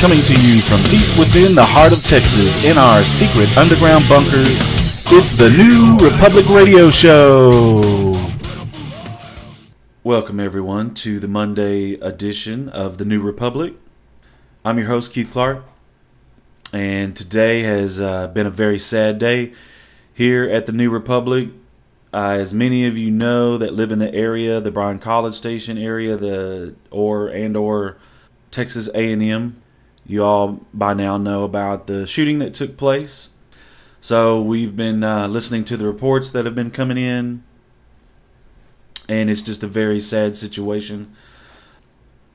Coming to you from deep within the heart of Texas in our secret underground bunkers, it's the New Republic Radio Show. Welcome everyone to the Monday edition of the New Republic. I'm your host Keith Clark, and today has been a very sad day here at the New Republic. As many of you know that live in the area, the Bryan College Station area, or Texas A&M, you all by now know about the shooting that took place. So we've been listening to the reports that have been coming in, and it's just a very sad situation.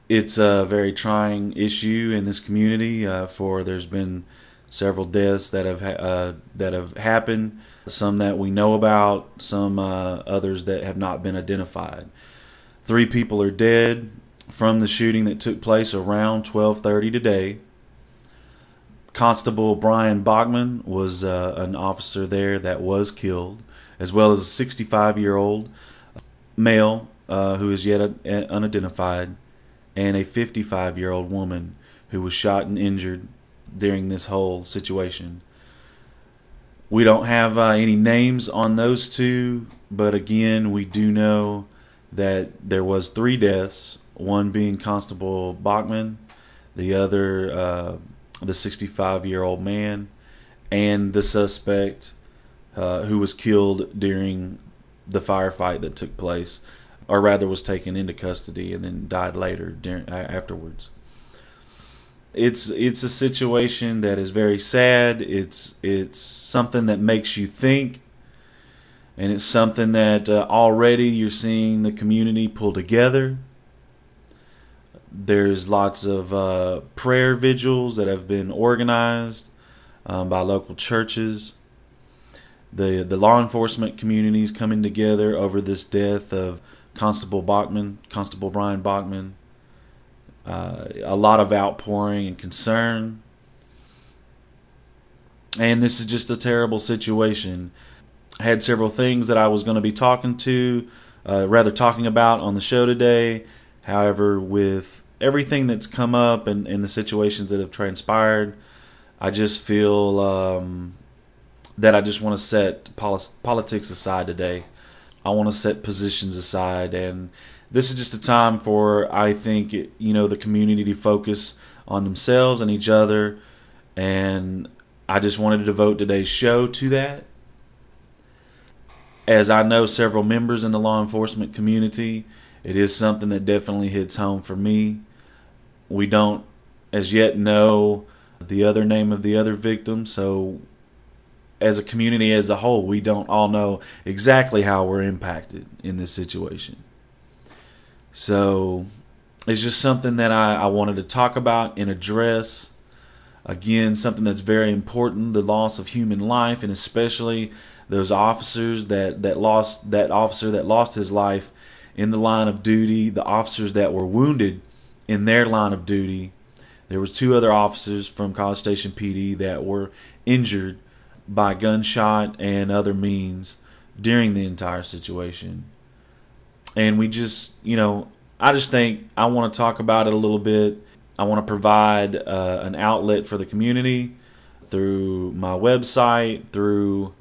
It's a very trying issue in this community. For there's been several deaths that have happened. Some that we know about, some others that have not been identified. 3 people are dead from the shooting that took place around 12:30 today. Constable Brain Bachmann was an officer there that was killed, as well as a 65-year-old male who is yet unidentified, and a 55-year-old woman who was shot and injured during this whole situation. We don't have any names on those two, but again, we do know that there was 3 deaths, one being Constable Bachmann, the other the 65-year-old man, and the suspect who was killed during the firefight that took place, or rather was taken into custody and then died later afterwards. It's a situation that is very sad. It's something that makes you think, and it's something that already you're seeing the community pull together. There's lots of prayer vigils that have been organized by local churches. The law enforcement communities coming together over this death of Constable Brain Bachmann. A lot of outpouring and concern. And this is just a terrible situation. I had several things that I was going to be talking about on the show today. However, with everything that's come up and the situations that have transpired, I just feel that I just want to set politics aside today. I want to set positions aside, and this is just a time for, I think, the community to focus on themselves and each other, and I just wanted to devote today's show to that. As I know several members in the law enforcement community, it is something that definitely hits home for me. We don't as yet know the other name of the other victim, so as a community as a whole, we don't all know exactly how we're impacted in this situation. So it's just something that I wanted to talk about and address. Again, something that's very important, the loss of human life, and especially those officers that lost his life in the line of duty, the officers that were wounded in their line of duty. There was 2 other officers from College Station PD that were injured by gunshot and other means during the entire situation. And we just, I just think I want to talk about it a little bit. I want to provide an outlet for the community through my website, through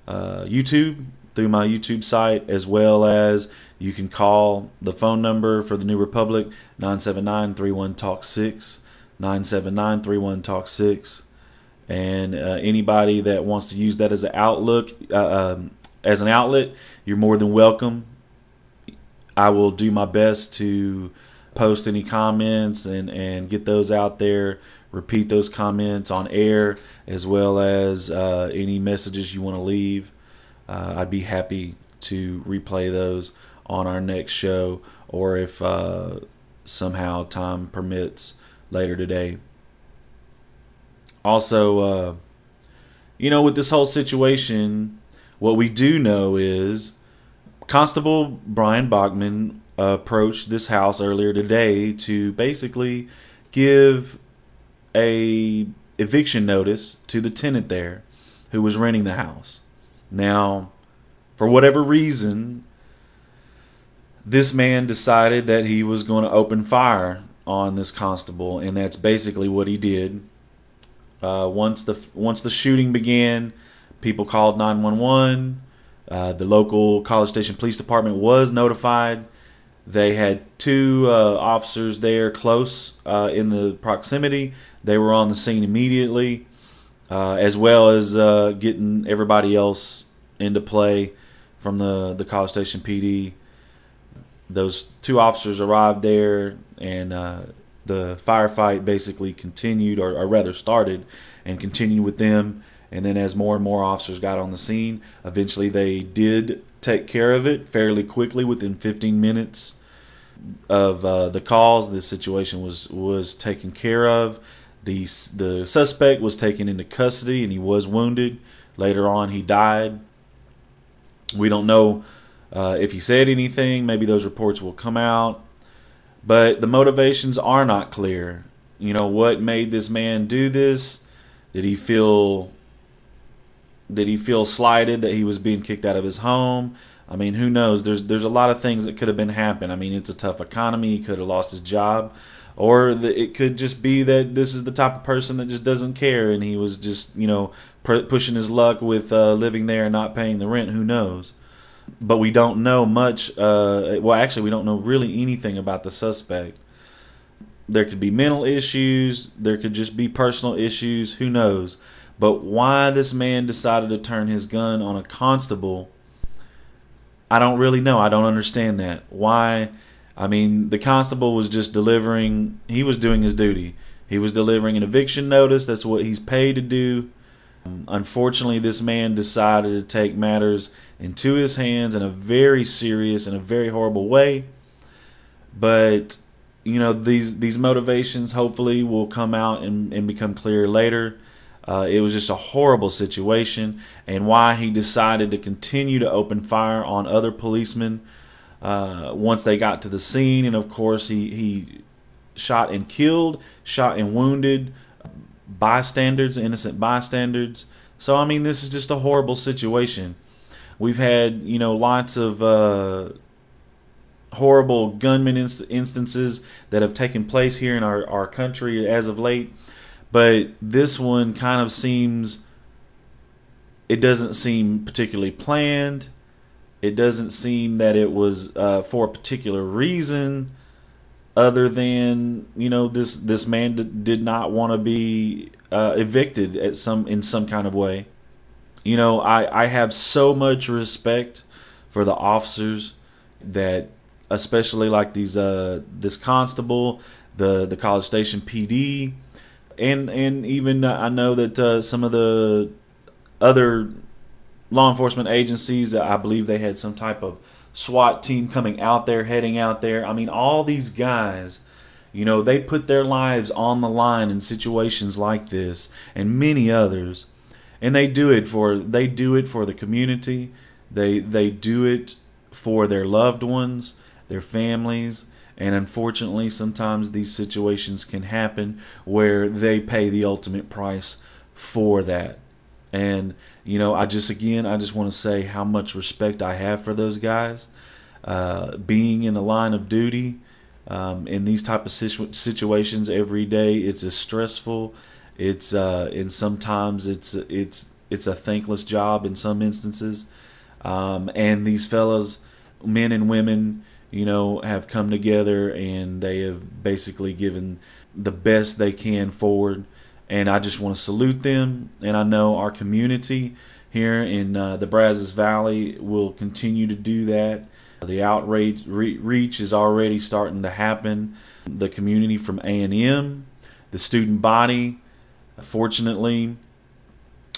YouTube, through my YouTube site, as well as you can call the phone number for the New Republic, 979-31-TALK-6, 979-31-TALK-6. And anybody that wants to use that as an outlet, you're more than welcome. I will do my best to post any comments and get those out there, repeat those comments on air, as well as any messages you want to leave. I'd be happy to replay those on our next show, or if somehow time permits later today. Also, with this whole situation, what we do know is Constable Brain Bachmann approached this house earlier today to basically give a eviction notice to the tenant there who was renting the house. Now, for whatever reason, this man decided that he was going to open fire on this constable, and that's basically what he did. Once the shooting began, people called 911. The local College Station Police Department was notified. They had two officers there close in the proximity. They were on the scene immediately, as well as getting everybody else into play from the College Station PD. Those two officers arrived there, and the firefight basically continued, or rather started and continued with them. And then as more and more officers got on the scene, eventually they did take care of it fairly quickly. Within 15 minutes of the calls, this situation was taken care of. The suspect was taken into custody, and he was wounded. Later on, he died. We don't know if he said anything. Maybe those reports will come out. But the motivations are not clear. You know, what made this man do this? Did he feel slighted that he was being kicked out of his home? I mean, who knows? There's a lot of things that could have been happening. I mean, it's a tough economy. He could have lost his job. Or it could just be that this is the type of person that just doesn't care, and he was just, pushing his luck with living there and not paying the rent. Who knows? But we don't know much. Well, actually, we don't know really anything about the suspect. There could be mental issues. There could just be personal issues. Who knows? But why this man decided to turn his gun on a constable, I don't really know. I don't understand that. Why? I mean, the constable was just delivering. He was doing his duty. He was delivering an eviction notice. That's what he's paid to do. Unfortunately, this man decided to take matters into his hands in a very serious and a very horrible way. But, these motivations hopefully will come out and become clear later. It was just a horrible situation, and why he decided to continue to open fire on other policemen once they got to the scene. And of course, he shot and killed, shot and wounded bystanders, innocent bystanders. So, I mean, this is just a horrible situation. We've had, lots of horrible gunman instances that have taken place here in our country as of late. But this one kind of it doesn't seem particularly planned. It doesn't seem that it was for a particular reason other than, this man did not want to be evicted in some kind of way. I have so much respect for the officers that, especially like this constable, the College Station PD, and even I know that some of the other law enforcement agencies, I believe they had some type of SWAT team coming out there, heading out there. I mean, all these guys, they put their lives on the line in situations like this and many others, and they do it for the community. They do it for their loved ones, their families. And unfortunately, sometimes these situations can happen where they pay the ultimate price for that. And, I just want to say how much respect I have for those guys. Being in the line of duty in these type of situations every day, it's a stressful. And sometimes it's a thankless job in some instances. And these fellas, men and women, have come together, and they have basically given the best they can forward. And I just want to salute them. And I know our community here in the Brazos Valley will continue to do that. The outreach reach is already starting to happen. The community from A&M, the student body, fortunately,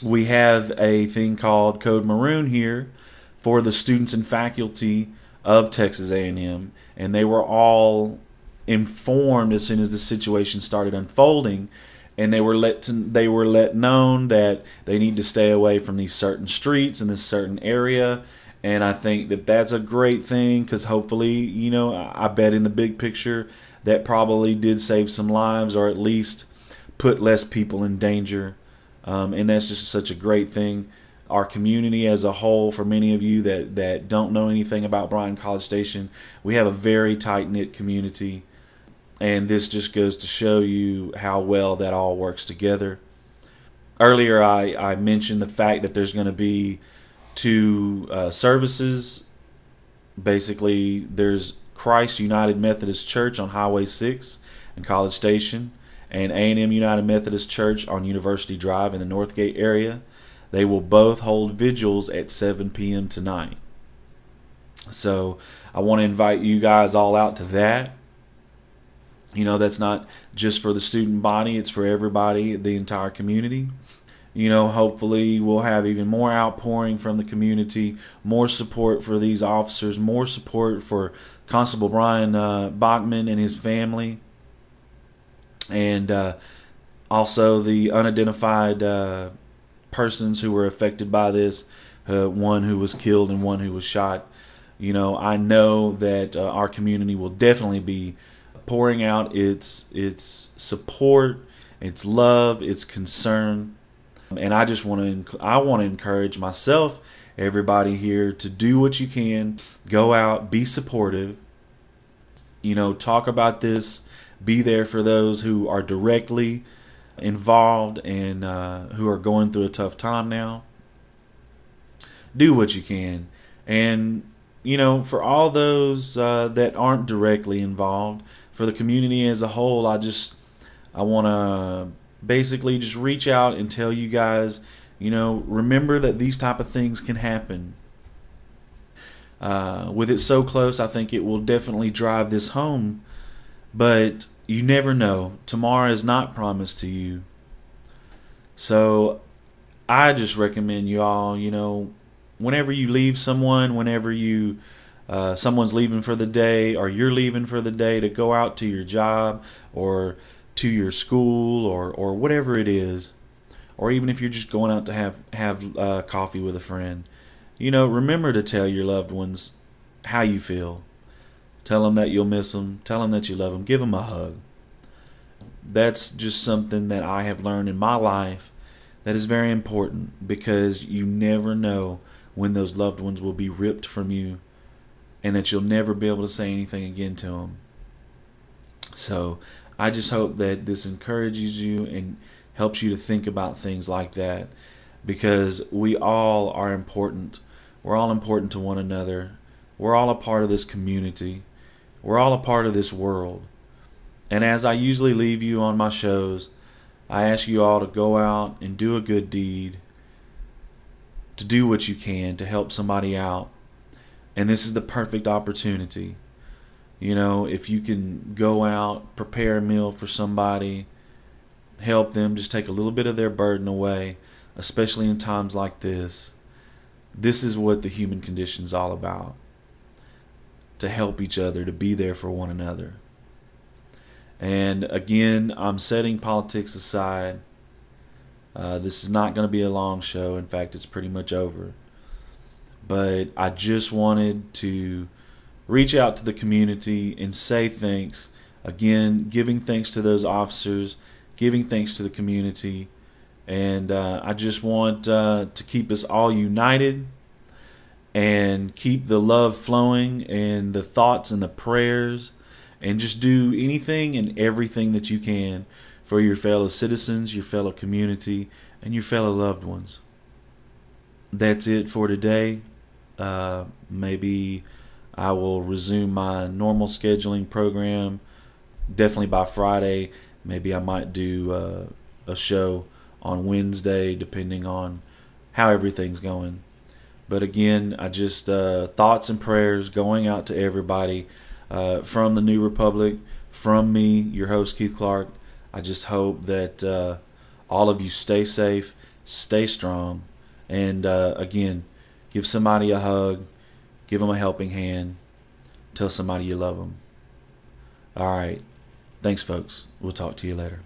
we have a thing called Code Maroon here for the students and faculty of Texas A&M, and they were all informed as soon as the situation started unfolding, and they were let known that they need to stay away from these certain streets in this certain area. And I think that that's a great thing, because hopefully, I bet in the big picture that probably did save some lives, or at least put less people in danger. And that's just such a great thing. Our community as a whole, for many of you that don't know anything about Bryan College Station, we have a very tight-knit community. And this just goes to show you how well that all works together. Earlier, I mentioned the fact that there's going to be two services. Basically, there's Christ United Methodist Church on Highway 6 in College Station, and A&M United Methodist Church on University Drive in the Northgate area. They will both hold vigils at 7 p.m. tonight. So I want to invite you guys all out to that. You know, that's not just for the student body, it's for everybody, the entire community. You know, hopefully we'll have even more outpouring from the community, more support for these officers, more support for Constable Brain Bachmann and his family, and also the unidentified persons who were affected by this, one who was killed and one who was shot. You know, I know that our community will definitely be pouring out its support, its love, its concern, and I just want to encourage myself, everybody here, to do what you can. Go out, be supportive. You know, talk about this. Be there for those who are directly involved and who are going through a tough time now. Do what you can, and you know, for all those that aren't directly involved, for the community as a whole, I want to basically just reach out and tell you guys, you know, remember that these type of things can happen. With it so close, I think it will definitely drive this home. But you never know. Tomorrow is not promised to you. So I just recommend you all, you know, whenever you leave someone, whenever you someone's leaving for the day or you're leaving for the day, to go out to your job or to your school or whatever it is, or even if you're just going out to have coffee with a friend, you know, remember to tell your loved ones how you feel. Tell them that you'll miss them. Tell them that you love them. Give them a hug. That's just something that I have learned in my life that is very important, because you never know when those loved ones will be ripped from you and that you'll never be able to say anything again to them. So I just hope that this encourages you and helps you to think about things like that, because we all are important. We're all important to one another. We're all a part of this community. We're all a part of this world. And as I usually leave you on my shows, I ask you all to go out and do a good deed, to do what you can to help somebody out. And this is the perfect opportunity. You know, if you can go out, prepare a meal for somebody, help them, just take a little bit of their burden away, especially in times like this. This is what the human condition is all about. To help each other, to be there for one another. And again, I'm setting politics aside. This is not going to be a long show. In fact, it's pretty much over. But I just wanted to reach out to the community and say thanks. Again, giving thanks to those officers, giving thanks to the community. And I just want to keep us all united and keep the love flowing and the thoughts and the prayers, and just do anything and everything that you can for your fellow citizens, your fellow community, and your fellow loved ones. That's it for today. Maybe I will resume my normal scheduling program definitely by Friday. Maybe I might do a show on Wednesday, depending on how everything's going. But again, I just thoughts and prayers going out to everybody from the New Republic, from me, your host Keith Clark. I just hope that all of you stay safe, stay strong, and again, give somebody a hug, give them a helping hand, tell somebody you love them. All right. Thanks, folks. We'll talk to you later.